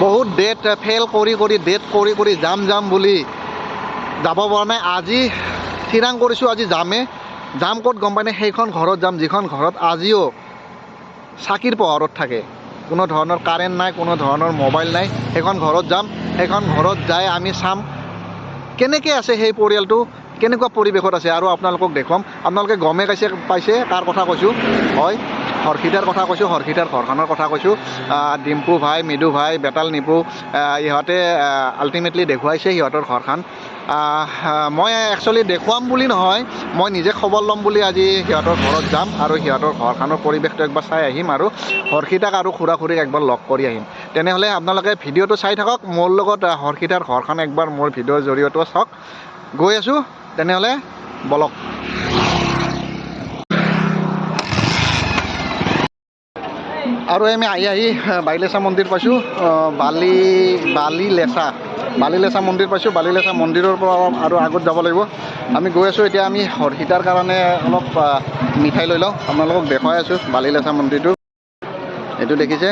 বহুত date fail কৰি যাম বুলি যাব পৰা নাই। আজি থিৰাং কৰিছোঁ আজি যাম ক'ত গম পাইনে? সেইখন ঘৰত যাম যিখন ঘৰত আজিও চাকিৰ পোহৰত থাকে, কোনো ধৰণৰ কাৰেণ্ট নাই, কোনো ধৰণৰ মোবাইল নাই। সেইখন ঘৰত যাম, সেইখন ঘৰত যাই আমি চাম কেনেকৈ আছে সেই পৰিয়ালটো, কেনেকুৱা পৰিৱেশত আছে আৰু আপোনালোকক দেখুৱাম। আপোনালোকে গমে পাইছে কাৰ কথা কৈছোঁ, হয় হৰ্ষিতাৰ কথা কৈছোঁ, হৰ্ষিতাৰ ঘৰখনৰ কথা কৈছোঁ। ডিম্পু ভাই, মৃদু ভাই, বেতাল নিপু ইহঁতে আল্টিমেটলি দেখুৱাইছে সিহঁতৰ ঘৰখন। মই একচুৱেলি দেখুৱাম বুলি নহয়, মই নিজে খবৰ ল'ম বুলি আজি সিহঁতৰ ঘৰত যাম আৰু সিহঁতৰ ঘৰখনৰ পৰিৱেশটো একবাৰ চাই আহিম আৰু হৰ্ষিতাক আৰু খুৰা খুৰীক একবাৰ লগ কৰি আহিম। তেনেহ'লে আপোনালোকে ভিডিঅ'টো চাই থাকক, মোৰ লগত হৰ্ষিতাৰ ঘৰখন একবাৰ মোৰ ভিডিঅ'ৰ জৰিয়তেও চাওক। গৈ আছোঁ তেনেহ'লে, বলক। আৰু আমি আহি বাইলেছা মন্দিৰ পাইছোঁ, বালিলেছা মন্দিৰ পাইছোঁ। বালিলেছা মন্দিৰৰ পৰা আৰু আগত যাব লাগিব। আমি গৈ আছোঁ এতিয়া। আমি হৰ্ষিতাৰ কাৰণে অলপ মিঠাই লৈ লওঁ, আপোনালোকক দেখুৱাই আছোঁ বালিলেছা মন্দিৰটো। এইটো দেখিছে,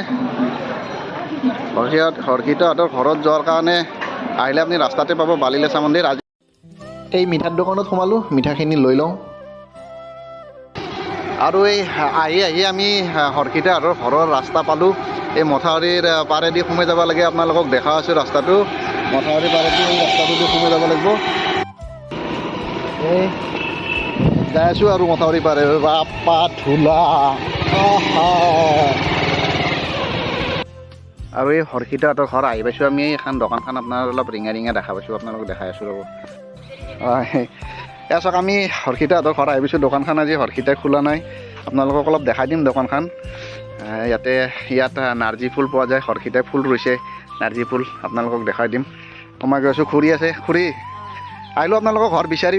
হৰ্ষিতাহঁতৰ ঘৰত যোৱাৰ কাৰণে আহিলে আপুনি ৰাস্তাতে পাব বালিলেছা মন্দিৰ। আজি এই মিঠাৰ দোকানত সোমালোঁ, মিঠাখিনি লৈ লওঁ। আৰু এই আহি আমি হৰ্ষিতাহঁতৰ ঘৰৰ ৰাস্তা পালোঁ। এই মথাউৰিৰ পাৰেদি সোমাই যাব লাগে, আপোনালোকক দেখাই আছোঁ ৰাস্তাটো। মথাউৰি পাৰেদি এই ৰাস্তাটোদি সোমাই যাব লাগিব। এই যাই আছোঁ আৰু মথাউৰি পাৰে, বাপা ধূলা। আৰু এই হৰ্ষিতাহঁতৰ ঘৰ আহি পাইছোঁ আমি। এখন দোকানখন আপোনাৰ অলপ ৰিঙা দেখা পাইছোঁ, আপোনালোকক দেখাই আছোঁ ৰ'ব। এয়া চাওক, আমি হৰ্ষিতাহঁতৰ ঘৰ আহি পাইছোঁ। দোকানখন আজি হৰ্ষিতাই খোলা নাই, আপোনালোকক অলপ দেখাই দিম দোকানখন। ইয়াত নাৰ্জী ফুল পোৱা যায়, হৰ্ষিতাই ফুল ৰুইছে, নাৰ্জী ফুল আপোনালোকক দেখাই দিম। সোমাই গৈ আছোঁ, খুৰী আছে, খুৰী আহিলোঁ আপোনালোকৰ ঘৰ বিচাৰি।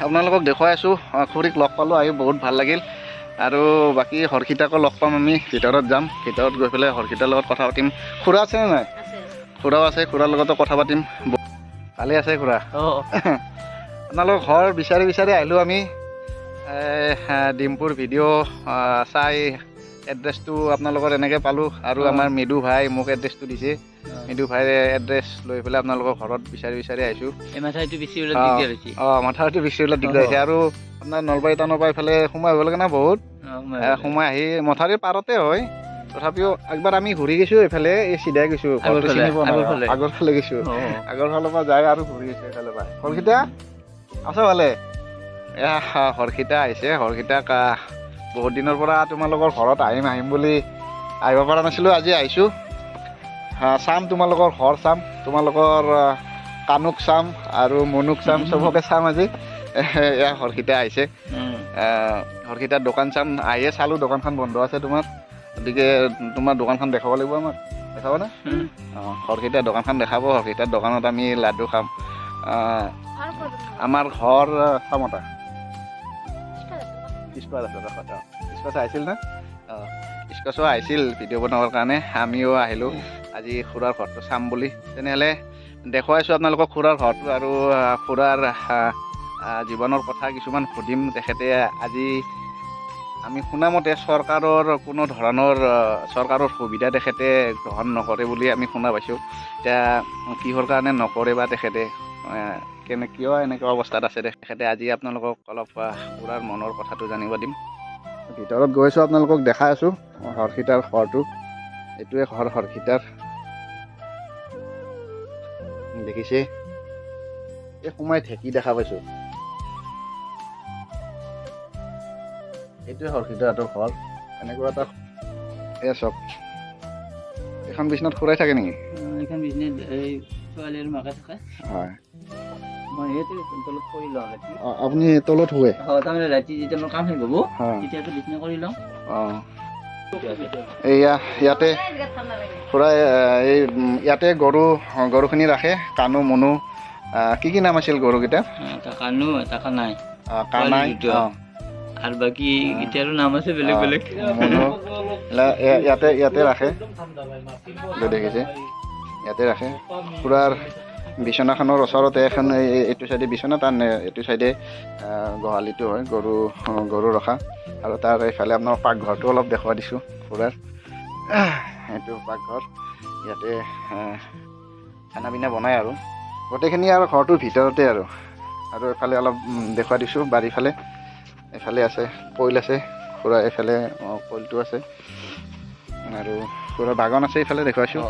আপোনালোকক দেখুৱাই আছোঁ। খুৰীক লগ পালোঁ, আহি বহুত ভাল লাগিল। আৰু বাকী হৰ্ষিতাকো লগ পাম, আমি ভিতৰত যাম, ভিতৰত গৈ পেলাই হৰ্ষিতাৰ লগত কথা পাতিম। খুৰা আছেনে নাই? খুৰাও আছে, খুৰাৰ লগতো কথা পাতিম। ভালে আছে খুৰা? আপোনালোকৰ ঘৰ বিচাৰি আহিলোঁ আমি। ডিম্পুৰ ভিডিঅ' চাই এড্ৰেছটো আপোনালোকৰ এনেকৈ পালোঁ। আৰু আমাৰ মৃদু ভাই মোক এড্ৰেছটো দিছে, মৃদু ভাইৰ এড্ৰেছ লৈ পেলাই আপোনালোকৰ ঘৰত বিচাৰি আহিছোঁ। মাথাউৰিটো বেছি ওলাই দিগদাৰ হৈছে। মাথাউৰিটো বেছি ওলাই দিগদাৰ হৈছে। আৰু আপোনাৰ নলবাৰী টাউনৰ পৰা এইফালে সোমাই আহিব লাগে না বহুত, সোমাই আহি মথাউৰিৰ পাৰতে হয়। তথাপিও একবাৰ আমি ঘূৰি গৈছোঁ এইফালে, এই চিধাই গৈছোঁ, ঘৰটো চিনি পোৱা নাই, আগৰ ফালে গৈছোঁ, আগৰ ফালৰ পৰা যায় আৰু ঘূৰি গৈছোঁ এইফালৰ পৰা। হৰ্ষিতা আছে ভালে? এয়া হৰ্ষিতা আহিছে। হৰ্ষিতাক বহুত দিনৰ পৰা তোমালোকৰ ঘৰত আহিম বুলি আহিব পৰা নাছিলোঁ, আজি আহিছোঁ। চাম তোমালোকৰ ঘৰ চাম, তোমালোকৰ কানুক চাম আৰু মনুক চাম, চবকে চাম আজি। এয়া হৰ্ষিতা আহিছে, হৰ্ষিতাৰ দোকান চাম। আহিয়ে চালোঁ দোকানখন বন্ধ আছে তোমাৰ, গতিকে তোমাৰ দোকানখন দেখাব লাগিব আমাক, দেখাবনে? হৰ্ষিতাৰ দোকানখন দেখাব। হৰ্ষিতাৰ দোকানত আমি লাডু খাম। আমাৰ ঘৰ চামতা স্কচ আহিছিল না? স্কচো আহিছিল ভিডিঅ' বনাবৰ কাৰণে, আমিও আহিলোঁ আজি খুৰাৰ ঘৰটো চাম বুলি। তেনেহ'লে দেখুৱাইছোঁ আপোনালোকক খুৰাৰ ঘৰটো, আৰু খুৰাৰ জীৱনৰ কথা কিছুমান সুধিম। তেখেতে আজি আমি শুনামতে চৰকাৰৰ কোনো ধৰণৰ সুবিধা তেখেতে গ্ৰহণ নকৰে বুলি আমি শুনা পাইছোঁ। এতিয়া কিহৰ কাৰণে নকৰে বা তেখেতে কিয় এনেকুৱা অৱস্থাত আছে তেখেতে, আজি আপোনালোকক অলপ খুৰাৰ মনৰ কথাটো জানিব দিম। ভিতৰত গৈছোঁ, আপোনালোকক দেখাই আছোঁ হৰ্ষিতাৰ ঘৰটো। এইটোৱে ঘৰ হৰ্ষিতাৰ, দেখিছে? এই সোমাই ঢেঁকী দেখা পাইছোঁ। এইটোৱে হৰ্ষিতাহঁতৰ ঘৰ। এনেকুৱা এটা এয়া চাওক, এখন বিচনাত খুৰাই থাকে নেকি? এইখন বিজনেছ এই ছোৱালীৰ মাকে থাকে। হয়, মই তলত কৰি লওঁ ৰাতি। আপুনি তলত শুৱে? তাৰমানে ৰাতি যেতিয়া মোৰ কাম শেষ হ'ব তেতিয়াতো বিচনা কৰি লওঁ। এয়া ইয়াতে খুৰাই ইয়াতে গৰুখিনি ৰাখে, কানু মনু। কি নাম আছিল গৰুকেইটাৰ? এটা কানু, এটা কানাই। কানাই, আৰু বাকী কেইটাৰো নাম আছে বেলেগ বেলেগ। মনু ইয়াতে ৰাখে, দেখিছে? ইয়াতে ৰাখে। খুৰাৰ বিচনাখনৰ ওচৰতে এখন, এইটো চাইডে বিচনা, তাৰ এইটো চাইডে গোহালিটো হয়, গৰু ৰখা। আৰু তাৰ এইফালে আপোনাৰ পাকঘৰটো অলপ দেখুৱাই দিছোঁ খুৰাৰ। এইটো পাকঘৰ ইয়াতে খানা পিনা বনাই আৰু গোটেইখিনি আৰু ঘৰটোৰ ভিতৰতে আৰু এফালে অলপ দেখুৱাই দিছোঁ বাৰীৰ ফালে এফালে আছে কইল আছে খুৰা এফালে কইলটো আছে আৰু খুৰা বাগান আছে এইফালে দেখুৱাইছোঁ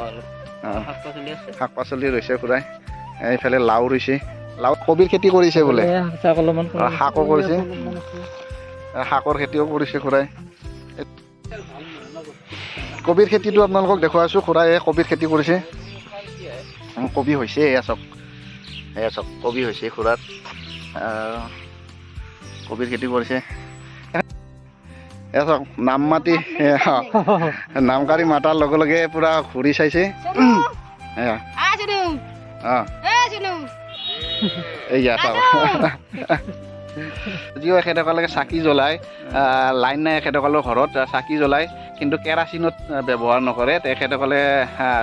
শাক পাচলি ৰুইছে খুৰাই এইফালে লাও ৰুইছে লাও কবিৰ খেতি কৰিছে বোলে শাকো কৰিছে শাকৰ খেতিও কৰিছে খুৰাই কবিৰ খেতিটো আপোনালোকক দেখুৱাইছোঁ খুৰাই কবিৰ খেতি কৰিছে কবি হৈছে এয়া চাওক কবি হৈছে খুৰাৰ কবিৰ খেতি কৰিছে এয়া চাওক নাম মাতি নামকাৰী মাতাৰ লগে লগে পুৰা ঘূৰি চাইছে এয়া এইয়া চাওক যদিও এখেতসকলে চাকি জ্বলায় লাইন নাই এখেতসকলৰ ঘৰত চাকি জ্বলায় কিন্তু কেৰাচিনত ব্যৱহাৰ নকৰে তেখেতসকলে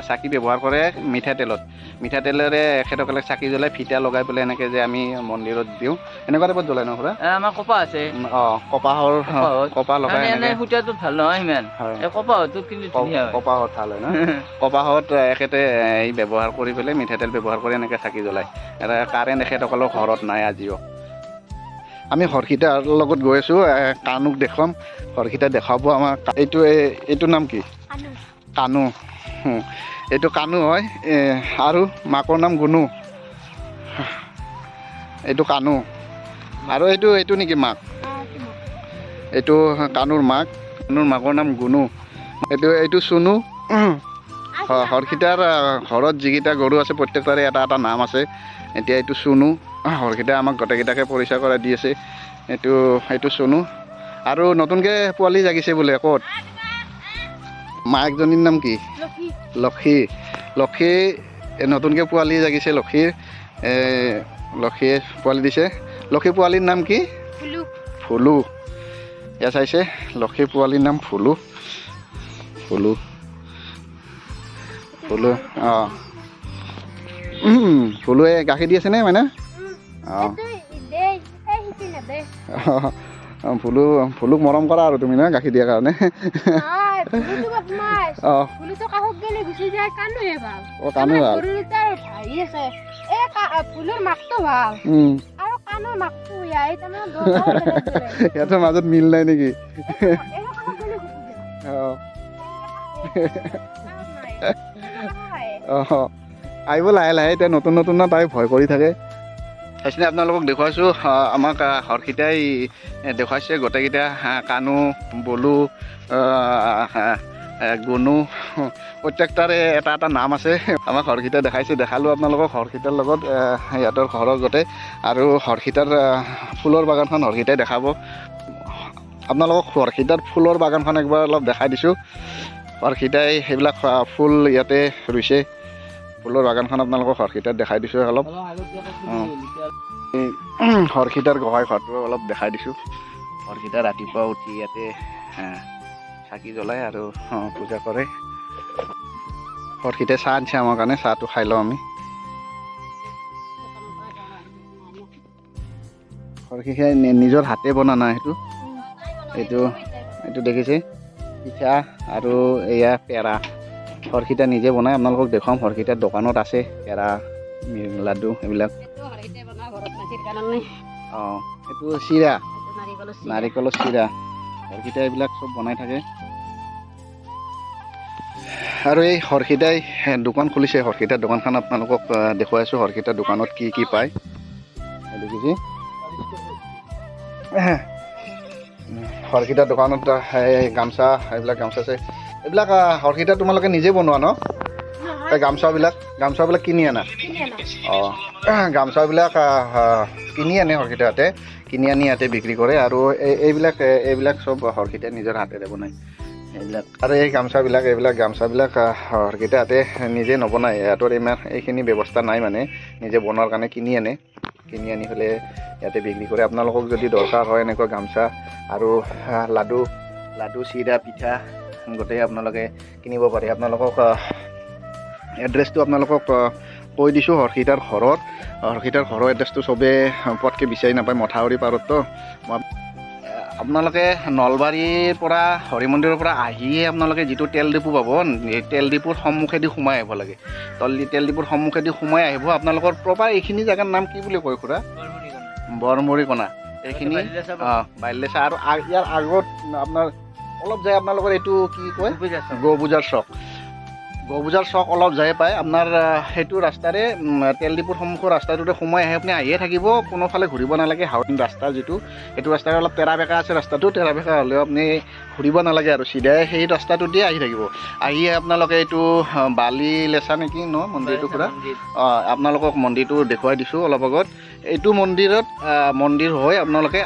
চাকি ব্যৱহাৰ কৰে মিঠাতেলেৰে এখেতসকলে চাকি জ্বলাই ফিটা লগাই পেলাই এনেকৈ যে আমি মন্দিৰত দিওঁ এনেকুৱা টাইপত জ্বলাই ন খুৰা আমাৰ কপা আছে কপাহ লগাই সূতাটো ভাল নহয় ইমান কপাহটো কিন্তু কপাহত ভাল হয় ন কপাহত এখেতে এই ব্যৱহাৰ কৰি পেলাই মিঠাতেল ব্যৱহাৰ কৰি এনেকৈ চাকি জ্বলায় কাৰেণ্ট এখেতসকলৰ ঘৰত নাই আজিও আমি হৰষিতাৰ লগত গৈ আছোঁ কানুক দেখুৱাম হৰষিতা দেখাব আমাক এইটো নাম কি কানু এইটো কানু হয় আৰু মাকৰ নাম গুণু এইটো কানু আৰু এইটো নেকি মাক এইটো কানুৰ মাকৰ নাম গুণু এইটো চুনু হৰষিতাৰ ঘৰত যিকেইটা গৰু আছে প্ৰত্যেকটাৰে এটা এটা নাম আছে এতিয়া এইটো চুনু হৰষিতাই আমাক গোটেইকেইটাকে পৰিচয় কৰাই দি আছে এইটো চুনু আৰু নতুনকৈ পোৱালি জাগিছে বোলে ক'ত মাকজনীৰ নাম কি লক্ষী নতুনকৈ পোৱালি জাগিছে লক্ষীয়ে পোৱালি দিছে লক্ষী পোৱালিৰ নাম কি ফুলু এয়া চাইছে লক্ষী পোৱালিৰ নাম ফুলু অঁ ফুলুৱে গাখীৰ দি আছে নে মানে ফুলুক মৰম কৰা আৰু তুমি ন গাখীৰ দিয়াৰ কাৰণে সিহঁতৰ মাজত মিল নাই নেকি আহিব লাহে লাহে এতিয়া নতুন ন তাই ভয় কৰি থাকে সেইখিনি আপোনালোকক দেখুৱাইছোঁ আমাক হৰষিতাই দেখুৱাইছে গোটেইকেইটা কানু বলু গুণু প্ৰত্যেকটাৰে এটা এটা নাম আছে আমাক হৰষিতাই দেখালোঁ আপোনালোকক হৰষিতাৰ লগত সিহঁতৰ ঘৰৰ গোটেই আৰু হৰষিতাৰ ফুলৰ বাগানখন হৰষিতাই দেখাব আপোনালোকক হৰষিতাৰ ফুলৰ বাগানখন একবাৰ অলপ দেখাই দিছোঁ হৰষিতাই সেইবিলাক ফুল ইয়াতে ৰুইছে ফুলৰ বাগানখন আপোনালোকক হৰষিতাত দেখাই দিছোঁ অলপ হৰষিতাৰ গোহাঁই ঘৰটো অলপ দেখাই দিছোঁ হৰষিতা ৰাতিপুৱা উঠি ইয়াতে চাকি জ্বলায় আৰু পূজা কৰে হৰষিতাই চাহ আনিছে আমাৰ কাৰণে চাহটো খাই লওঁ আমি হৰষিতাই নিজৰ হাতে বনা নাই এইটো দেখিছে পিঠা আৰু এয়া পেৰা হৰষিতা নিজে বনাই আপোনালোকক দেখুৱাম হৰষিতাৰ দোকানত আছে পেৰা লাডু এইবিলাক অঁ এইটো চিৰা নাৰিকলৰ চিৰা হৰষিতাই এইবিলাক চব বনাই থাকে আৰু এই হৰষিতাই দোকান খুলিছে হৰষিতাৰ দোকানখন আপোনালোকক দেখুৱাইছোঁ হৰষিতাৰ দোকানত কি পায় দেখিছে হৰষিতাৰ দোকানত গামোচা এইবিলাক গামোচা আছে এইবিলাক হৰষিতা তোমালোকে নিজে বনোৱা ন গামোচাবিলাক কিনি আনা অঁ গামোচাবিলাক কিনি আনে হৰষিতাহঁতে কিনি আনি ইয়াতে বিক্ৰী কৰে আৰু এইবিলাক চব হৰষিতাই নিজৰ হাতেৰে বনায় এইবিলাক আৰু এই গামোচাবিলাক হৰষিতাহঁতে নিজে নবনায় ইহঁতৰ ইমান এইখিনি ব্যৱস্থা নাই মানে নিজে বনোৱাৰ কাৰণে কিনি আনি পেলাই ইয়াতে বিক্ৰী কৰে আপোনালোকক যদি দৰকাৰ হয় এনেকুৱা গামোচা আৰু লাডু চিৰা পিঠা গোটেই আপোনালোকে কিনিব পাৰে আপোনালোকক এড্ৰেছটো আপোনালোকক কৈ দিছোঁ হৰষিতাৰ ঘৰৰ এড্ৰেছটো চবেই পটকৈ বিচাৰি নাপায় মথাউৰি পাৰততো আপোনালোকে নলবাৰীৰ পৰা হৰি মন্দিৰৰ পৰা আহিয়ে আপোনালোকে যিটো তেল ডিপু পাব এই তেল ডিপুৰ সন্মুখেদি সোমাই আহিব লাগে তেল ডিপুৰ সন্মুখেদি সোমাই আহিব আপোনালোকৰ প্ৰপাৰ এইখিনি জেগাৰ নাম কি বুলি কয় খুৰা বৰমৰিকণা এইখিনি বাইলেচা আৰু ইয়াৰ আগত আপোনাৰ অলপ যায় আপোনালোকৰ এইটো কি কয় গৌবুজাৰ চক অলপ যায় পায় আপোনাৰ সেইটো ৰাস্তাৰে তেল ডিপুৰ সন্মুখৰ ৰাস্তাটোতে সোমাই আহি আপুনি আহিয়ে থাকিব কোনোফালে ঘূৰিব নালাগে হাউচিং ৰাস্তা যিটো এইটো ৰাস্তাৰে অলপ তেৰা বেকা আছে ৰাস্তাটো তেৰা বেকা হ'লেও আপুনি ঘূৰিব নালাগে আৰু চিধাই সেই ৰাস্তাটো দিয়ে আহি থাকিব আহিয়ে আপোনালোকে এইটো বালি লেচা নেকি ন মন্দিৰটো পুৰা আপোনালোকক মন্দিৰটো দেখুৱাই দিছোঁ অলপ আগত এইটো মন্দিৰ হৈ আপোনালোকে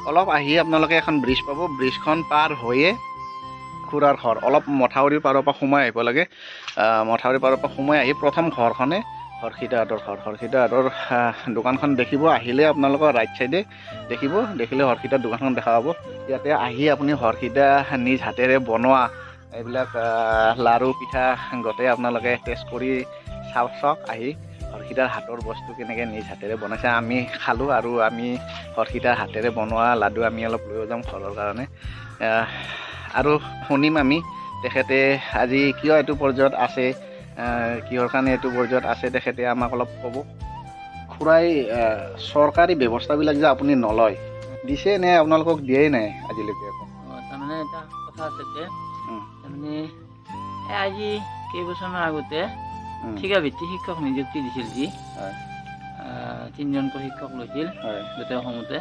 অলপ আহি আপোনালোকে এখন ব্ৰিজ পাব ব্ৰিজখন পাৰ হৈয়ে খুৰাৰ ঘৰ অলপ মথাউৰিৰ পাৰৰ পৰা সোমাই আহিব লাগে মথাউৰিৰ পাৰৰ পৰা সোমাই আহি প্ৰথম ঘৰখনে হৰ্ষিতাহঁতৰ দোকানখন দেখিব আহিলে আপোনালোকৰ ৰাইট চাইডে দেখিলে হৰ্ষিতাৰ দোকানখন দেখা পাব ইয়াতে আহি আপুনি হৰ্ষিতা নিজ হাতেৰে বনোৱা এইবিলাক লাৰু পিঠা গোটেই আপোনালোকে টেষ্ট কৰি চাওক আহি হৰ্ষিতাৰ হাতৰ বস্তু কেনেকৈ নিজ হাতেৰে বনাইছে আমি খালোঁ আৰু আমি হৰ্ষিতাৰ হাতেৰে বনোৱা লাডু আমি অলপ লৈ যাম ঘৰৰ কাৰণে আৰু শুনিম আমি তেখেতে আজি কিয় এইটো পৰ্যায়ত আছে কিহৰ কাৰণে এইটো পৰ্যায়ত আছে তেখেতে আমাক অলপ ক'ব খুৰাই চৰকাৰী ব্যৱস্থাবিলাক যে আপুনি নলয় দিছে নে আপোনালোকক দিয়েই নাই আজিলৈকে তাৰমানে এটা কথা আছে যে তাৰমানে আজি কেইবছৰমান আগতে ঠিকাভিত্তিক শিক্ষক নিযুক্তি দিছিল যি 3জনকৈ শিক্ষক লৈছিল গোটেই অসমতে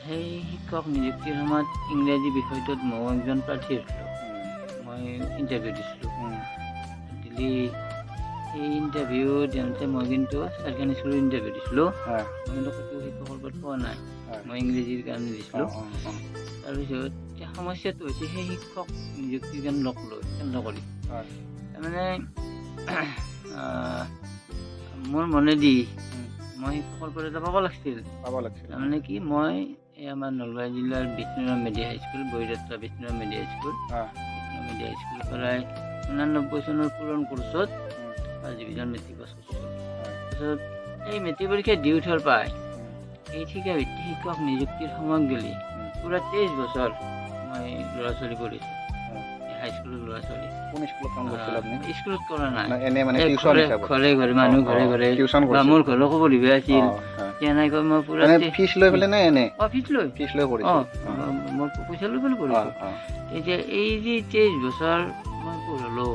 সেই শিক্ষক নিযুক্তিৰ সময়ত ইংৰাজী বিষয়টোত মই একজন প্ৰাৰ্থী আছিলোঁ মই ইণ্টাৰভিউ দিছিলোঁ দিলি সেই ইণ্টাৰভিউ দিওঁতে মই কিন্তু চাৰিখানি স্কুলৰ ইণ্টাৰভিউ দিছিলোঁ মই কিন্তু ক'তো শিক্ষকৰ পদ পোৱা নাই মই ইংৰাজীৰ কাৰণে দিছিলোঁ তাৰপিছত এতিয়া সমস্যাটো হৈছে সেই শিক্ষক নিযুক্তিৰ কাৰণে কেন্দ্ৰ কৰি তাৰমানে মোৰ মনেদি মই শিক্ষকৰ পদ এটা পাব লাগিছিল তাৰমানে কি মই এই আমাৰ নলবাৰী জিলাৰ বিষ্ণুৰাম মেডিয়া হাইস্কুল বৈৰাত্ৰা বিষ্ণুৰাম মেডিয়া হাইস্কুলৰ পৰাই 89 চনৰ পূৰণ কোৰ্চত ফাৰ্ষ্ট ডিভিজন মেট্ৰিক পাছ কৰিছোঁ তাৰপিছত এই মেট্ৰিক পৰীক্ষা দি উঠাৰ পাই এই ঠিকাভিত্তিক শিক্ষক নিযুক্তিৰ সময়ত গেলি পুৰা 23 বছৰ মই ল'ৰা ছোৱালী পঢ়িছোঁ হাইস্কুলৰ ল'ৰা ছোৱালী স্কুলত কৰা নাই ঘৰে ঘৰে মানুহ ঘৰে ঘৰে বা মোৰ ঘৰকো পঢ়িব আছিল কেনেকৈ মই পুৰা ফিজ লৈ পেলাই নে এনে ফিজ লৈ মই পইচা লৈ পেলাই পঢ়িছোঁ এতিয়া এই যে 23 বছৰ মই পঢ়িলোঁ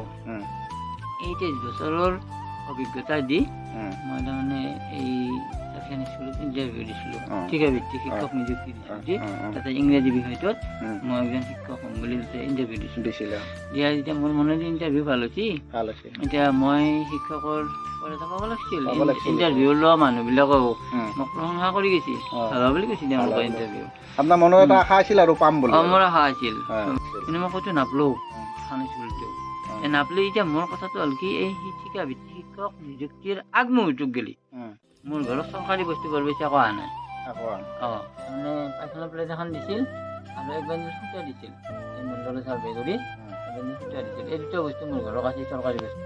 এই 23 বছৰৰ অভিজ্ঞতা দি মই তাৰমানে এই চাৰিখানি স্কুলত ইণ্টাৰভিউ দিছিলোঁ ঠিকাভিত্তিক শিক্ষক নিযুক্তি দিছিলোঁ যে তাতে ইংৰাজী বিষয়টোত মই একজন শিক্ষক হ'ম বুলি তাতে ইণ্টাৰভিউ দিছিলোঁ দিয়া যেতিয়া মোৰ মনেদি ইণ্টাৰভিউ ভাল হৈছে এতিয়া মই শিক্ষকৰ পদ এটা পাব লাগিছিল ইণ্টাৰভিউ লোৱা মানুহবিলাকেও মোক প্ৰশংসা কৰি গৈছে ভাল বুলি কৈছে তেওঁলোকৰ ইণ্টাৰভিউ আপোনাৰ মনৰ এটা আশা আছিল আৰু পাম বুলি মোৰ আশা আছিল কিন্তু মই ক'তো নাপালোঁ চাৰিখানি স্কুলটো নাপালে এতিয়া মোৰ কথাটো হ'ল কি এই ঠিকাভিত্তিক শিক্ষক নিযুক্তিৰ আগমুহূৰ্তত গেলি মোৰ ঘৰত চৰকাৰী বস্তু বৰ বেছি একো অহা নাই তাৰমানে পাইখানা প্লেট এখন দিছিল আৰু এক বান্ধি সূতা দিছিল এই মণ্ডলে চাৰ্ভে কৰি সূতা দিছিল এই দুটা বস্তু মোৰ ঘৰত আছে চৰকাৰী বস্তু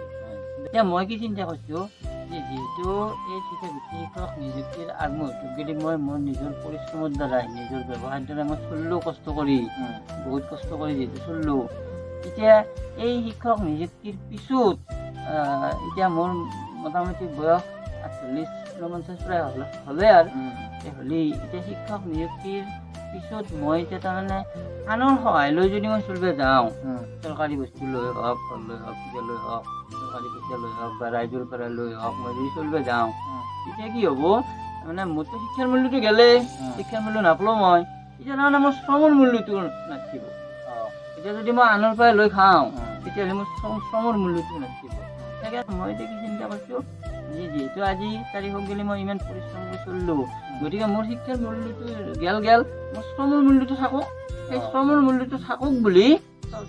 এতিয়া মই কি চিন্তা কৰিছোঁ যে যিহেতু এই ঠিকাভিত্তিক শিক্ষক নিযুক্তিৰ আগমুহূৰ্তত গেলি মই মোৰ নিজৰ পৰিশ্ৰমৰ দ্বাৰাই নিজৰ ব্যৱসায়ৰ দ্বাৰাই মই চলিলোঁ কষ্ট কৰি বহুত কষ্ট কৰি যিহেতু চলিলোঁ এতিয়া এই শিক্ষক নিযুক্তিৰ পিছত এতিয়া মোৰ মোটামুটি বয়স 48-49 প্ৰায় হ'লে আৰু হ'লে এতিয়া শিক্ষক নিযুক্তিৰ পিছত মই এতিয়া তাৰমানে আনৰ সহায় লৈ যদি মই চলিব যাওঁ চৰকাৰী বস্তু লৈ হওক ফল লৈ হওক পূজা লৈ হওক চৰকাৰী পইচা লৈ হওক বা ৰাইজৰ পৰা লৈ হওক মই যদি চলিব যাওঁ তেতিয়া কি হ'ব মানে মোৰতো শিক্ষাৰ মূল্যটো গেলে শিক্ষাৰ মূল্য নাপালোঁ মই এতিয়া তাৰমানে মোৰ শ্ৰমৰ মূল্যটো নাথাকিব এতিয়া যদি মই আনৰ পৰা লৈ খাওঁ তেতিয়াহ'লে মোৰ শ্ৰমৰ মূল্যটো নাথাকিব সেইকাৰণে মই এতিয়া কি চিন্তা কৰিছোঁ যে যিহেতু আজি তাৰিখত গ'লে মই ইমান পৰিশ্ৰম কৰি চলিলোঁ গতিকে মোৰ শিক্ষাৰ মূল্যটো গেল মোৰ শ্ৰমৰ মূল্যটো থাকক সেই শ্ৰমৰ মূল্যটো থাকক বুলি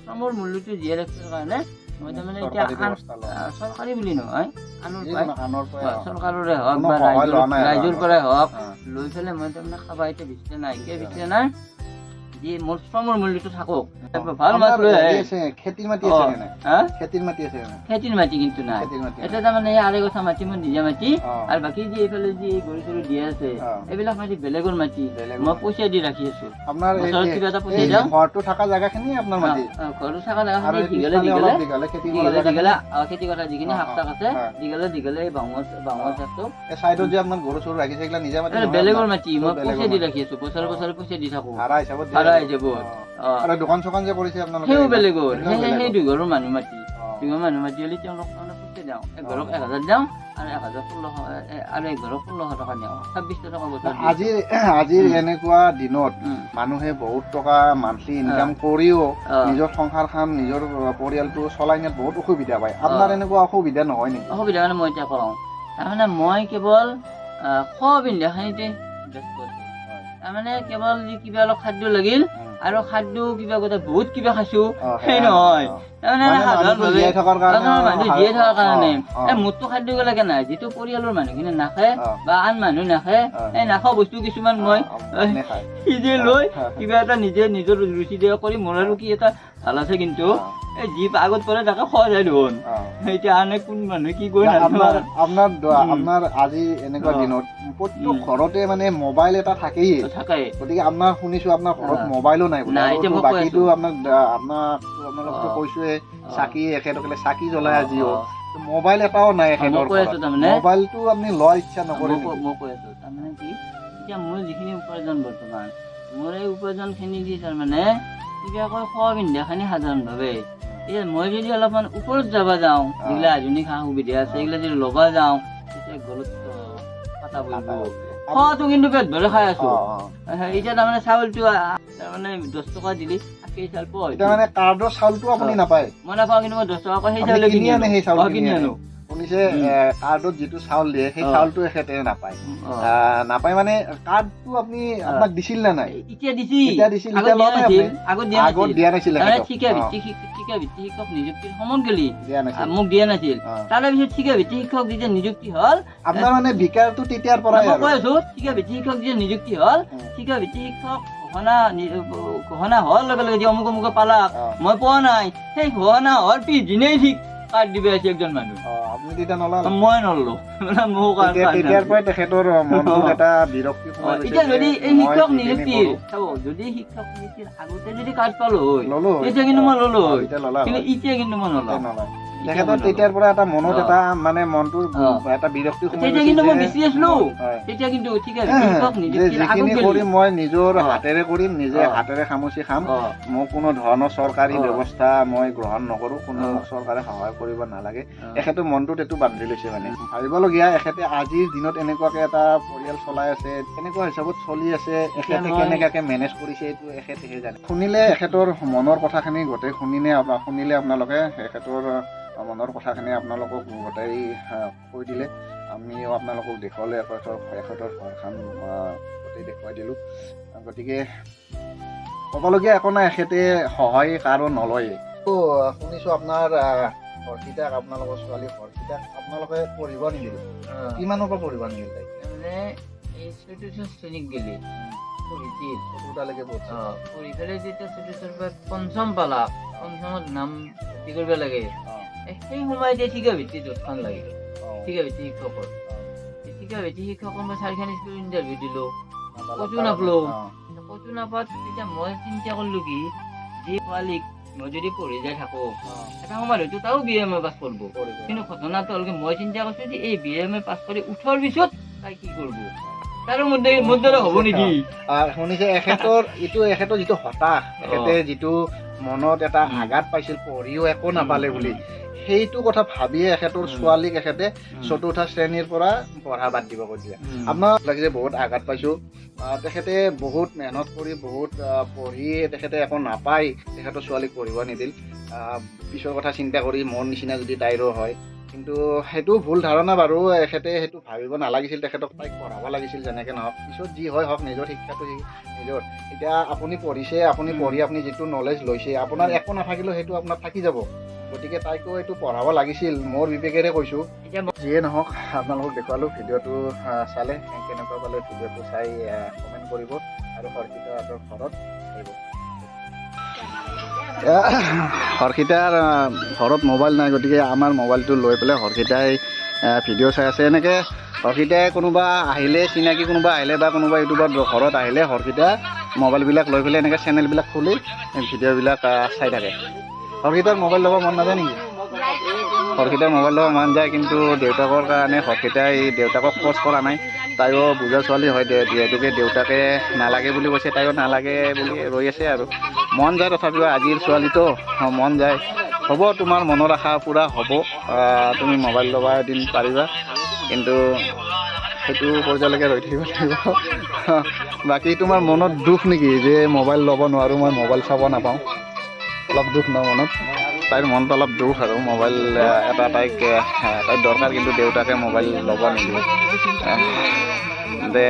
শ্ৰমৰ মূল্যটো জীয়াই ৰাখিবৰ কাৰণে মই তাৰমানে এতিয়া চৰকাৰী বুলি নহয় আনৰ পৰা চৰকাৰৰে হওক বা ৰাইজৰ পৰাই হওক লৈ পেলাই মই তাৰমানে খাবা এতিয়া বিচাৰে নাই কিয় বিচাৰে নাই যি মোৰ শ্ৰমৰ মূল্যটো থাকক ভাল মাছ লৈ আহে খেতিৰ মাটি আছে নে নাই হা খেতিৰ মাটি আছে নে নাই খেতিৰ মাটি কিন্তু নাই খেতিৰ মাটি এটা তাৰমানে আঢ়ৈ কথা মাটি মোৰ নিজা মাটি আৰু বাকী যি এইফালে যি গৰু চৰু দিয়া আছে এইবিলাক মাটি বেলেগৰ মাটি মই পইচা দি ৰাখি আছো আপোনাৰ বছৰত কিবা এটা পইচা দিওঁ ঘৰটো থকা জাগাখিনি আপোনাৰ মাটি ঘৰটো থকা জেগাখিনি দীঘলে খেতি কৰা দীঘলে খেতি কৰা যিখিনি শাক চাক আছে দীঘলে এই বাঁহৰ চাকটো এই চাইডত যে আপোনাৰ গৰু চৰু ৰাখিছে এইগিলা নিজা মাটি বেলেগৰ মাটি মই পইচা দি ৰাখি আছো বছৰে বছৰে পইচা দি থাকো ভাড়া হিচাপত ভাড়া হিচাপত আৰু দোকান চোকান যে কৰিছে আপোনালোকে সেইও বেলেগৰ সেই দুঘৰৰ মানুহ মাটি দুঘৰ মানুহ মাটি হ'লে তেওঁলোক তাৰমানে পইচা দিওঁ এঘৰক 1000 দিওঁ আৰু 1016 আৰু এঘৰক 1600 টকা দিওঁ 2600 টকা বছৰ আজিৰ এনেকুৱা দিনত মানুহে বহুত টকা মান্থলি ইনকাম কৰিও নিজৰ সংসাৰখন নিজৰ পৰিয়ালটো চলাই নিয়াত বহুত অসুবিধা পায় আপোনাৰ এনেকুৱা অসুবিধা নহয় নেকি অসুবিধা মানে মই এতিয়া কওঁ তাৰমানে মই কেৱল খোৱা পিন্ধাখিনিতে ব্যস্ত আছো তাৰমানে কেৱল যি কিবা অলপ খাদ্য লাগিল আৰু খাদ্য কিবা গোটেই বহুত কিবা খাইছো সেই নহয় তাৰমানে মানুহ জীয়াই থকাৰ কাৰণে মোৰতো খাদ্য লাগে নাই যিটো পৰিয়ালৰ মানুহখিনি নাখায় বা আন মানুহ নাখায় এই নাখাওঁ বস্তু কিছুমান মই সিজে লৈ কিবা এটা নিজে নিজৰ ৰুচি দিয়া কৰি মোৰ আৰু কি এটা ভাল আছে কিন্তু এই যি আগত পৰে তাকে খোৱা যায় দেখোন এতিয়া আনে কোন মানুহে কি কয় আপোনাৰ আজি এনেকুৱা দিনত প্ৰত্যেক ঘৰতে মানে মোবাইল এটা থাকেই গতিকে আপোনাৰ শুনিছো আপোনাৰ ঘৰত মোবাইলো নাই বাকীটো আপোনালোকতো কৈছোৱে চাকি এখেতসকলে চাকি জ্বলাই আজিও মোবাইল এটাও নাই মোবাইলটো আপুনি লোৱাৰ ইচ্ছা নকৰে মই কৈ আছো তাৰমানে কি এতিয়া মোৰ যিখিনি উপাৰ্জন বৰ্তমান মোৰ এই উপাৰ্জনখিনি দি তাৰমানে কিবাকৈ খোৱা পিন্ধাখিনি সাধাৰণভাৱে এতিয়া মই যদি অলপমান ওপৰত যাব যাওঁ যিগিলা আধুনিক সা সুবিধা আছে এইগিলা যদি ল'ব যাওঁ তেতিয়া গলত পাতা বহিব খোৱাটো কিন্তু পেট ভৰে খাই আছো এতিয়া তাৰমানে চাউলটো তাৰমানে 10 টকা দিলি কাৰ্ডৰ চাউলটো আপুনি নাপায় মই নাপাওঁ কিন্তু মই 10 টকা সেই চাউল কিনি আনো শুনিছে কাৰ্ডত যিটো চাউল দিয়ে সেই চাউলটো এখেতে নাপায় মানে কাৰ্ডটো আপুনি আপোনাক দিছিল নে নাই এতিয়া দিছিল আগত দিয়া নাছিল ঠিকা ভিত্তিক শিক্ষক নিযুক্তিৰ সময়ত গেলি মোক দিয়া নাছিল তাৰ পিছত ঠিকা ভিত্তিক শিক্ষক যেতিয়া নিযুক্তি হল আপোনাৰ মানে বিকাৰটো তেতিয়াৰ পৰাই কৈ আছো ঠিকা ভিত্তিক শিক্ষক যেতিয়া নিযুক্তি হল ঠিকা ভিত্তিক শিক্ষক ঘোষণা হোৱাৰ লগে লগে যে অমুক পালাক মই পোৱা নাই সেই ঘোষণা হোৱাৰ পিছদিনেই ঠিক কাৰ্ড দিব আছে একজন মানুহ আপুনি তেতিয়া নললে মই নললো তেতিয়াৰ পৰাই তেখেতৰ মনটোত এটা বিৰক্তি এতিয়া যদি এই শিক্ষক নিযুক্তিৰ যদি শিক্ষক নিযুক্তিৰ আগতে যদি কাৰ্ড পালো হয় তেতিয়া কিন্তু মই ললো হয় কিন্তু এতিয়া কিন্তু মই নলওঁ তেখেতৰ তেতিয়াৰ পৰা এটা মনত এটা মানে মনটোৰ এটা বিৰক্তি তেতিয়া কিন্তু মই বেছি আছিলো তেতিয়া কিন্তু ঠিক আছে শিক্ষক নিযুক্তিৰ যিখিনি কৰিম মই নিজৰ হাতেৰে কৰিম নিজে হাতেৰে খামুচি খাম মোক কোনো ধৰণৰ চৰকাৰী ব্যৱস্থা মই গ্ৰহণ নকৰো কোনো চৰকাৰে সহায় কৰিব নালাগে এখেতৰ মনটোত এইটো বান্ধি লৈছে মানে ভাবিবলগীয়া এখেতে আজিৰ দিনত এনেকুৱাকে এটা পৰিয়াল চলাই আছে এনেকুৱা হিচাপত চলি আছে এখেতে কেনেকাকে মেনেজ কৰিছে এইটো এখেতেহে জানে শুনিলে এখেতৰ মনৰ কথাখিনি গোটেই শুনিলে আপোনালোকে এখেতৰ মনৰ কথাখিনি আপোনালোকক গোটেই কৈ দিলে আমিও আপোনালোকক দেখুৱালে এখেতৰ ঘৰখন গোটেই দেখুৱাই দিলোঁ গতিকে ক'বলগীয়া একো নাই এখেতে সহায় কাৰো নলয়ে শুনিছোঁ আপোনাৰ হৰ্ষিতাক আপোনালোকৰ ছোৱালী হৰ্ষিতাক আপোনালোকে পঢ়িব নিদিলে কিমানৰ পৰা পঢ়িব নিদিলে তাইক মানে এই ৪ৰ্থ শ্ৰেণীত গেলি চতুৰ্থলৈকে পঢ়ি পেলাই যেতিয়া ৪ৰ্থৰ পৰা পঞ্চম পালাক পঞ্চমত নাম ভৰ্তি কৰিব লাগে সেই সময়তে ঠিকা ভিত্তিত য'তখন লাগে ঠিকা ভিত্তি শিক্ষকৰ ঠিকা ভিত্তি শিক্ষকৰ মই 4খন স্কুল ইণ্টাৰভিউ দিলোঁ ক'তো নাপাত তেতিয়া মই চিন্তা কৰিলোঁ কি যি ছোৱালীক মই যদি পঢ়ি যাই থাকোঁ এটা সময়ত হয়তো তাও BMA পাছ কৰিব কিন্তু ঘটনাটো হ'ল কি মই চিন্তা কৰিছোঁ যে এই BMA পাছ কৰি উঠাৰ পিছত তাই কি কৰিব তাৰ মোৰ দ্বাৰা হ'ব নেকি শুনিছে এখেতৰ যিটো হতাশ এখেতে যিটো মনত এটা আঘাত পাইছিল পঢ়িও একো নাপালে বুলি সেইটো কথা ভাবিয়ে এখেতৰ ছোৱালীক এখেতে ৪ৰ্থ শ্ৰেণীৰ পৰা পঢ়া বাদ দিব কৈছিলে আপোনাৰ লাগিছে বহুত আঘাত পাইছোঁ তেখেতে বহুত মেহনত কৰি বহুত পঢ়ি তেখেতে একো নাপায় তেখেতৰ ছোৱালীক পঢ়িব নিদিল পিছৰ কথা চিন্তা কৰি মোৰ নিচিনা যদি তাইৰো হয় কিন্তু সেইটো ভুল ধাৰণা বাৰু এখেতে সেইটো ভাবিব নালাগিছিল তেখেতক তাইক পঢ়াব লাগিছিল যেনেকৈ নহওক পিছত যি হয় হওক নিজৰ শিক্ষাটো নিজৰ এতিয়া আপুনি পঢ়িছে আপুনি পঢ়ি আপুনি যিটো নলেজ লৈছে আপোনাৰ একো নাথাকিলেও সেইটো আপোনাৰ থাকি যাব গতিকে তাইকো এইটো পঢ়াব লাগিছিল মোৰ বিবেকেৰে কৈছোঁ যিয়ে নহওক আপোনালোকক দেখুৱালোঁ ভিডিঅ'টো চালে কেনেকুৱা পালে ভিডিঅ'টো চাই কমেণ্ট কৰিব আৰু হৰ্ষিতাহঁতৰ ঘৰত আহিব হৰ্ষিতাৰ ঘৰত মোবাইল নাই, গতিকে আমাৰ মোবাইলটো লৈ পেলাই হৰ্ষিতাই ভিডিঅ' চাই আছে। এনেকৈ হৰ্ষিতাই কোনোবা আহিলে, চিনাকি কোনোবা আহিলে বা কোনোবা ইউটিউবৰ ঘৰত আহিলে হৰ্ষিতা মোবাইলবিলাক লৈ পেলাই এনেকৈ চেনেলবিলাক খুলি ভিডিঅ'বিলাক চাই থাকে। হৰ্ষিতাৰ মোবাইল ল'ব মন নাযায় নেকি? হৰ্ষিতাৰ মোবাইল ল'ব মন যায়, কিন্তু দেউতাকৰ কাৰণে হৰ্ষিতাই দেউতাকক ফ'ৰ্চ কৰা নাই। তাইও বুজা ছোৱালী হয়, যিহেতুকে দেউতাকে নালাগে বুলি কৈছে, তাইও নালাগে বুলি ৰৈ আছে আৰু। মন যায় তথাপিও, আজিৰ ছোৱালীতো মন যায়। হ'ব, তোমাৰ মনৰ আশা পূৰা হ'ব, তুমি মোবাইল ল'বা এদিন পাৰিবা, কিন্তু সেইটো পৰ্যায়লৈকে ৰৈ থাকিব লাগিব। বাকী তোমাৰ মনত দুখ নেকি যে মোবাইল ল'ব নোৱাৰোঁ, মই মোবাইল চাব নাপাওঁ? অলপ দুখ ন মনত? তাইৰ মনটো অলপ দুখ আৰু মোবাইল এটা তাইক দৰকাৰ, কিন্তু দেউতাকে মোবাইল ল'ব নিদিয়ে। দে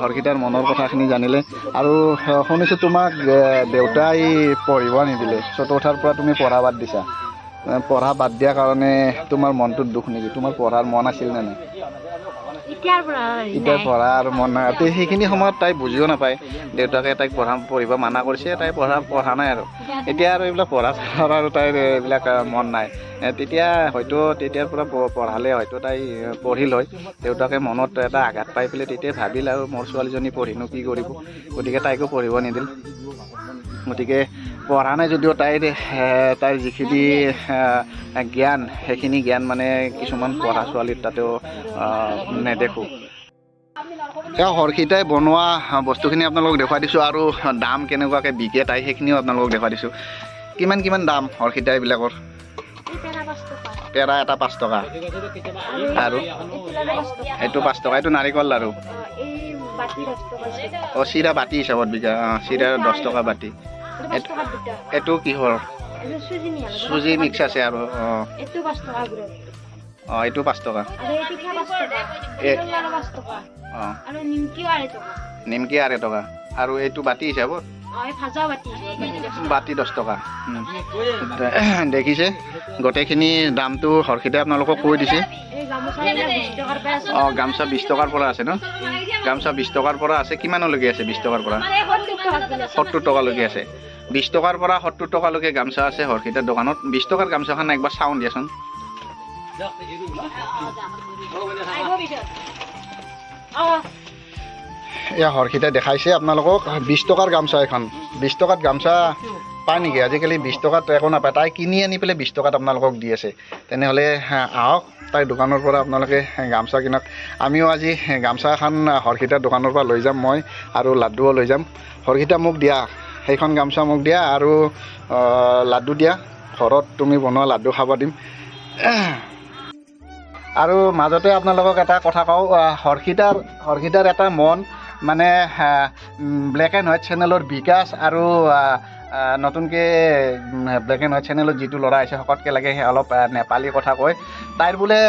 হৰ্ষিতাৰ মনৰ কথাখিনি জানিলে। আৰু শুনিছোঁ তোমাক দেউতাই পঢ়িব নিদিলে, চতুৰ্থৰ পৰা তুমি পঢ়া বাদ দিছা। পঢ়া বাদ দিয়াৰ কাৰণে তোমাৰ মনটোত দুখ নেকি? তোমাৰ পঢ়াৰ মন আছিল নে নাই? এতিয়া পঢ়াৰ মন নাই। সেইখিনি সময়ত তাই বুজিও নাপায়, দেউতাকে তাইক পঢ়িব মানা কৰিছে, তাই পঢ়া নাই আৰু। এতিয়া আৰু এইবিলাক পঢ়া আৰু তাইৰ এইবিলাক মন নাই। তেতিয়া হয়তো তেতিয়াৰ পৰা পঢ়ালে হয়তো তাই পঢ়িল হয়। দেউতাকে মনত এটা আঘাত পাই পেলাই তেতিয়া ভাবিল আৰু মোৰ ছোৱালীজনী পঢ়িনো কি কৰিব, গতিকে তাইকো পঢ়িব নিদিল। গতিকে পঢ়া নাই যদিও তাইৰ যিখিনি জ্ঞান, সেইখিনি জ্ঞান মানে কিছুমান পঢ়া ছোৱালীৰ তাতেও নেদেখোঁ। এতিয়া হৰ্ষিতাই বনোৱা বস্তুখিনি আপোনালোকক দেখুৱাই দিছোঁ, আৰু দাম কেনেকুৱাকৈ বিকে তাই সেইখিনিও আপোনালোকক দেখুৱাই দিছোঁ। কিমান দাম হৰ্ষিতা এইবিলাকৰ? পেৰা এটা 5 টকা, আৰু এইটো 5 টকা। এইটো নাৰিকল লাৰু, চিৰা বাতি হিচাপত বিকা। চিৰা 10 টকা বাতি। এইটো কিহৰ? চুজি মিক্স আছে আৰু। এইটো 5 টকা। নিমকি 2.5 টকা। আৰু এইটো বাতি হিচাপত বাতি 10 টকা। দেখিছে, গোটেইখিনি দামটো হৰ্ষিতাই আপোনালোকক কৈ দিছে। গামোচা 20 টকাৰ পৰা আছে ন? গামোচা 20 টকাৰ পৰা আছে। কিমানলৈকে আছে? 20 টকাৰ পৰা 70 টকালৈকে আছে। 20 টকাৰ পৰা 70 টকালৈকে গামোচা আছে হৰ্ষিতাৰ দোকানত। 20 টকাৰ গামোচাখন একবাৰ চাওঁ দিয়াচোন। এয়া হৰ্ষিতাই দেখাইছে আপোনালোকক 20 টকাৰ গামোচা এখন। 20 টকাত গামোচা পায় নেকি? আজিকালি 20 টকাত একো নাপায়। তাই কিনি আনি পেলাই 20 টকাত আপোনালোকক দি আছে। তেনেহ'লে আহক তাইৰ দোকানৰ পৰা আপোনালোকে গামোচা কিনক। আমিও আজি গামোচা এখন হৰ্ষিতাৰ দোকানৰ পৰা লৈ যাম, মই আৰু লাড্ডুও লৈ যাম। হৰ্ষিতা মোক দিয়া, সেইখন গামোচা মোক দিয়া, আৰু লাড্ডু দিয়া। ঘৰত তুমি বনোৱা লাড্ডু খাব দিম। আৰু মাজতে আপোনালোকক এটা কথা কওঁ, হৰ্ষিতাৰ এটা মন মানে ব্লেক এণ্ড হোৱাইট চেনেলৰ বিকাশ আৰু নতুনকৈ ব্লেক এণ্ড হোৱাইট চেনেলত যিটো ল'ৰা আহিছে শকতকৈ লাগে, অলপ নেপালী কথা কয়। তাইৰ বোলে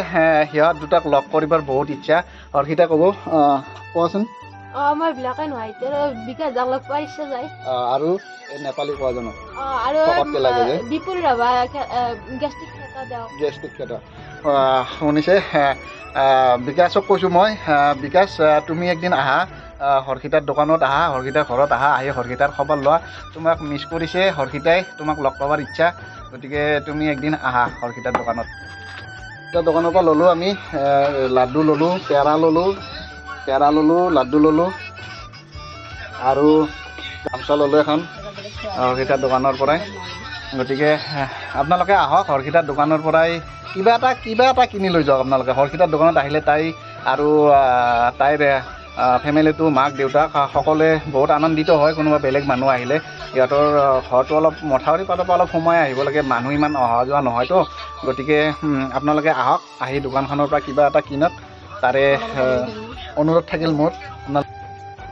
সিহঁত দুটাক লগ কৰিবৰ বহুত ইচ্ছা। হৰ্ষিতা ক'ব, কোৱাচোন। মই ব্লেক এণ্ড হোৱাইটৰ বিকাশ দাক লগ পোৱাৰ ইচ্ছা যায়। আৰু এই নেপালী কোৱাজনক আৰু শকতকৈ লাগে যে বিপুল ৰাভা গেষ্টিক খেতা শুনিছে। বিকাশক কৈছোঁ মই, বিকাশ তুমি একদিন আহা হৰ্ষিতাৰ দোকানত, আহা হৰ্ষিতাৰ ঘৰত আহা, আহি হৰ্ষিতাৰ খবৰ লোৱা। তোমাক মিছ কৰিছে হৰ্ষিতাই, তোমাক লগ পাবৰ ইচ্ছা, গতিকে তুমি একদিন আহা হৰ্ষিতাৰ দোকানত। হৰ্ষিতাৰ দোকানৰ পৰা ল'লোঁ আমি লাড্ডু ল'লোঁ, পেৰা ল'লোঁ, লাড্ডু ল'লোঁ, আৰু গামোচা ল'লোঁ এখন হৰ্ষিতাৰ দোকানৰ পৰাই। গতিকে আপোনালোকে আহক হৰ্ষিতাৰ দোকানৰ পৰাই কিবা এটা কিনি লৈ যাওক আপোনালোকে। হৰ্ষিতাৰ দোকানত আহিলে তাই আৰু তাইৰ ফেমিলিটো, মাক দেউতাক সকলোৱে বহুত আনন্দিত হয়। কোনোবা বেলেগ মানুহ আহিলে সিহঁতৰ ঘৰটো অলপ মথাউৰি পাৰৰ পৰা অলপ সোমাই আহিব লাগে, মানুহ ইমান অহা যোৱা নহয়তো। গতিকে আপোনালোকে আহক, আহি দোকানখনৰ পৰা কিবা এটা কিনক, তাৰে অনুৰোধ থাকিল মোৰ।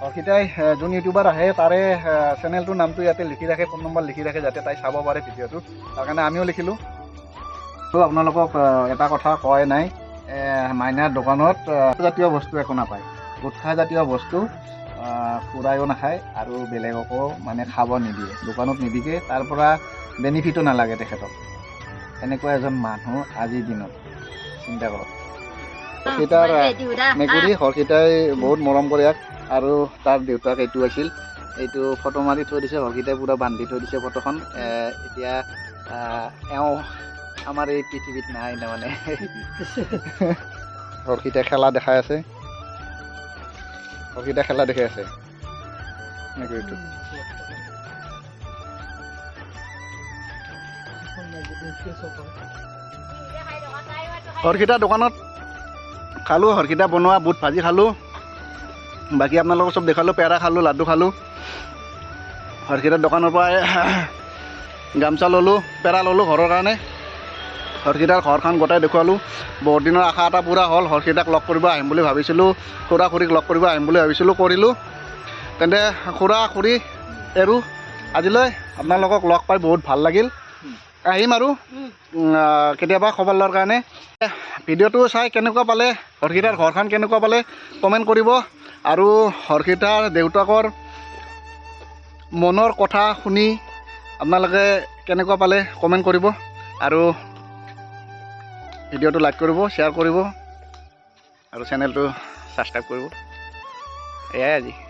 হৰ্ষিতাই যোন ইউটিউবাৰ আহে তাৰে চেনেলটোৰ নামটো ইয়াতে লিখি ৰাখে, ফোন নম্বৰ লিখি ৰাখে, যাতে তাই চাব পাৰে ভিডিঅ'টো। তাৰ কাৰণে আমিও লিখিলোঁ। তো আপোনালোকক এটা কথা কয় নাই, মাইনাৰ দোকানত জাতীয় বস্তু একো নাপায়। গুটখাজাতীয় বস্তু খুৰায়ো নাখায় আৰু বেলেগকো মানে খাব নিদিয়ে, দোকানত নিবিকে, তাৰ পৰা বেনিফিটো নালাগে তেখেতক। এনেকুৱা এজন মানুহ আজিৰ দিনত, চিন্তা কৰক। হৰ্ষিতাৰ মেকুৰী, হৰ্ষিতাই বহুত মৰম কৰে ইয়াক, আৰু তাৰ দেউতাক এইটো আছিল। এইটো ফটো মাৰি থৈ দিছে হৰকেইটাই পূৰা বান্ধি থৈ দিছে ফটোখন এতিয়া এওঁ আমাৰ এই পৃথিৱীত নাই তাৰমানে হৰকেইটাই খেলা দেখাই আছে হৰকেইটাই খেলা দেখাই আছে মেকুৰীটো হৰকেইটা দোকানত খালোঁ হৰকেইটা বনোৱা বুট ভাজি খালোঁ বাকী আপোনালোকক চব দেখালোঁ পেৰা খালোঁ লাডু খালোঁ হৰকেইটাৰ দোকানৰ পৰা গামোচা ল'লোঁ পেৰা ল'লোঁ ঘৰৰ কাৰণে হৰকেইটাৰ ঘৰখন গোটাই দেখুৱালোঁ বহুত দিনৰ আশা এটা পূৰা হ'ল হৰকেইটাক লগ কৰিব আহিম বুলি ভাবিছিলোঁ খুৰা খুৰীক লগ কৰিব আহিম বুলি ভাবিছিলোঁ কৰিলোঁ তেন্তে খুৰা খুৰী এৰো আজিলৈ আপোনালোকক লগ পাই বহুত ভাল লাগিল আহিম আৰু কেতিয়াবা খবৰ লোৱাৰ কাৰণে ভিডিঅ'টো চাই কেনেকুৱা পালে হৰকেইটাৰ ঘৰখন কেনেকুৱা পালে কমেণ্ট কৰিব আৰু হৰকেইটাৰ দেউতাকৰ মনৰ কথা শুনি আপোনালোকে কেনেকুৱা পালে কমেণ্ট কৰিব আৰু ভিডিঅ'টো লাইক কৰিব শ্বেয়াৰ কৰিব আৰু চেনেলটো ছাবস্ক্ৰাইব কৰিব এয়াই আজি